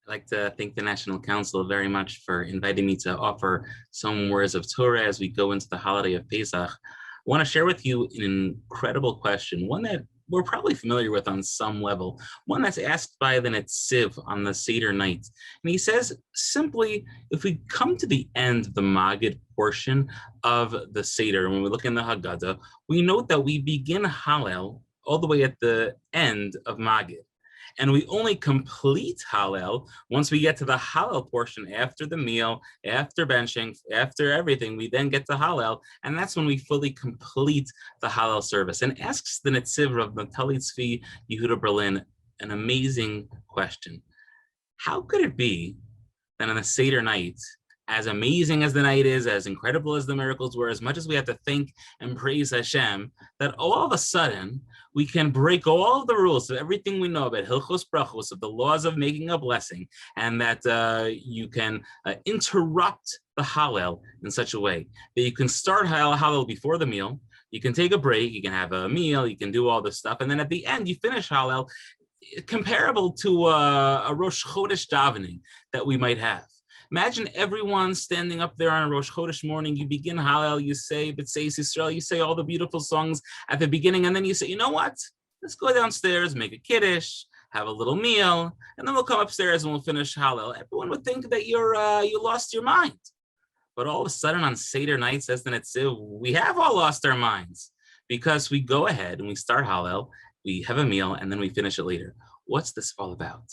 I'd like to thank the National Council very much for inviting me to offer some words of Torah as we go into the holiday of Pesach. I want to share with you an incredible question, one that we're probably familiar with on some level, one that's asked by the Netziv on the Seder night. And he says simply, if we come to the end of the Magid portion of the Seder, when we look in the Haggadah, we note that we begin Hallel all the way at the end of Magid. And we only complete Hallel once we get to the Hallel portion after the meal, after benching, after everything. We then get to Hallel, and that's when we fully complete the Hallel service. And asks the Netziv of Natali Tzvi Yehuda Berlin an amazing question. How could it be that on the Seder night, as amazing as the night is, as incredible as the miracles were, as much as we have to thank and praise Hashem, that all of a sudden we can break all of the rules of everything we know about Hilchos Brachos, of the laws of making a blessing, and that you can interrupt the Hallel in such a way that you can start Hallel before the meal, you can take a break, you can have a meal, you can do all this stuff, and then at the end you finish Hallel, comparable to a Rosh Chodesh davening that we might have. Imagine everyone standing up there on Rosh Chodesh morning. You begin Hallel, you say B'tzeis Yisrael, you say all the beautiful songs at the beginning, and then you say, you know what? Let's go downstairs, make a kiddush, have a little meal, and then we'll come upstairs and we'll finish Hallel. Everyone would think that you lost your mind. But all of a sudden on Seder night, says the Netziv, we have all lost our minds because we go ahead and we start Hallel, we have a meal, and then we finish it later. What's this all about?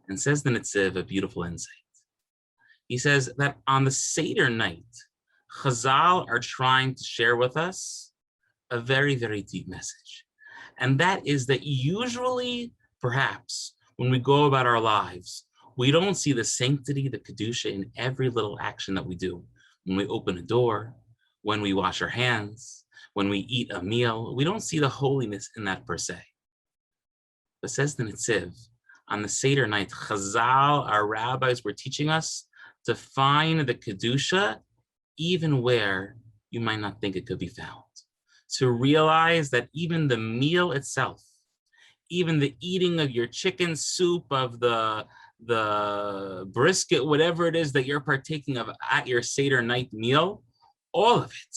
And says the Netziv a beautiful insight. He says that on the Seder night, Chazal are trying to share with us a very, very deep message. And that is that usually, perhaps, when we go about our lives, we don't see the sanctity, the Kedusha in every little action that we do. When we open a door, when we wash our hands, when we eat a meal, we don't see the holiness in that per se. But says the Netziv, on the Seder night, Chazal, our rabbis, were teaching us to find the Kedusha even where you might not think it could be found. To realize that even the meal itself, even the eating of your chicken soup, of the brisket, whatever it is that you're partaking of at your Seder night meal, all of it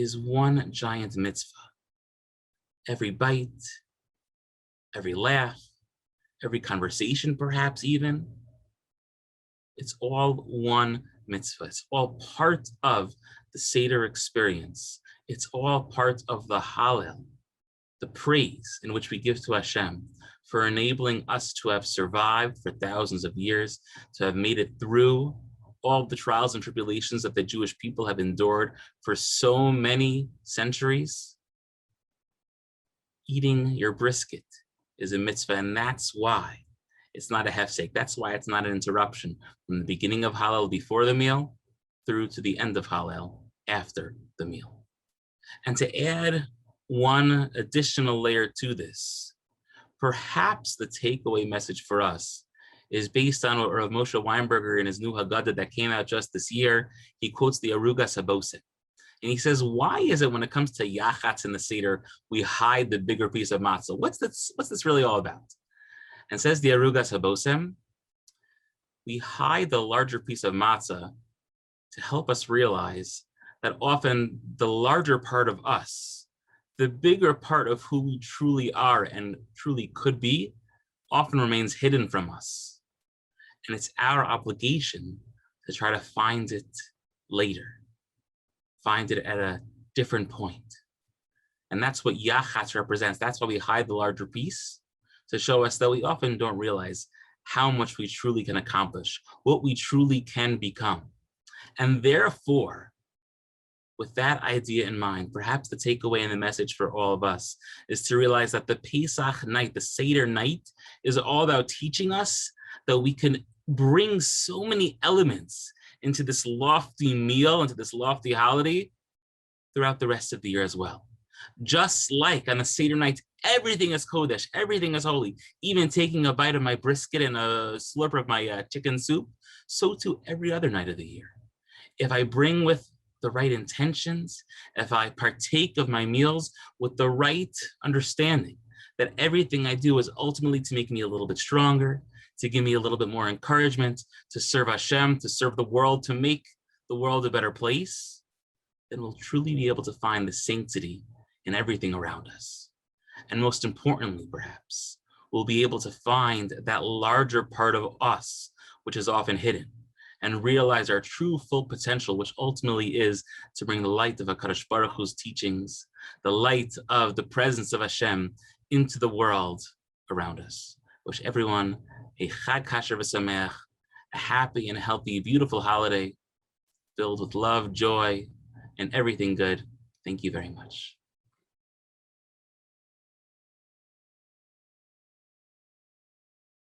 is one giant mitzvah. Every bite, every laugh, every conversation perhaps even, it's all one mitzvah. It's all part of the Seder experience. It's all part of the Hallel, the praise in which we give to Hashem for enabling us to have survived for thousands of years, to have made it through all the trials and tribulations that the Jewish people have endured for so many centuries. Eating your brisket is a mitzvah, and that's why it's not a hefsek. That's why it's not an interruption from the beginning of Hallel before the meal through to the end of Hallel after the meal. And to add one additional layer to this, perhaps the takeaway message for us is based on what Rav Moshe Weinberger in his new Haggadah that came out just this year. He quotes the Arugas Habosem. And he says, why is it when it comes to Yachatz in the Seder, we hide the bigger piece of matzah? What's this really all about? And says the Arugas Habosem, we hide the larger piece of matzah to help us realize that often the larger part of us, the bigger part of who we truly are and truly could be, often remains hidden from us. And it's our obligation to try to find it later, find it at a different point. And that's what Yachatz represents. That's why we hide the larger piece, to show us that we often don't realize how much we truly can accomplish, what we truly can become. And therefore, with that idea in mind, perhaps the takeaway and the message for all of us is to realize that the Pesach night, the Seder night, is all about teaching us that we can bring so many elements into this lofty meal, into this lofty holiday throughout the rest of the year as well. Just like on the Seder night, everything is Kodesh, everything is holy, even taking a bite of my brisket and a slurp of my chicken soup, so too every other night of the year. If I bring with the right intentions, if I partake of my meals with the right understanding that everything I do is ultimately to make me a little bit stronger, to give me a little bit more encouragement to serve Hashem, to serve the world, to make the world a better place, then we'll truly be able to find the sanctity in everything around us. And most importantly, perhaps, we'll be able to find that larger part of us, which is often hidden, and realize our true full potential, which ultimately is to bring the light of HaKadosh Baruch Hu's teachings, the light of the presence of Hashem into the world around us. Wish everyone a Chag Kasher V'Sameach, a happy and healthy, beautiful holiday filled with love, joy, and everything good. Thank you very much.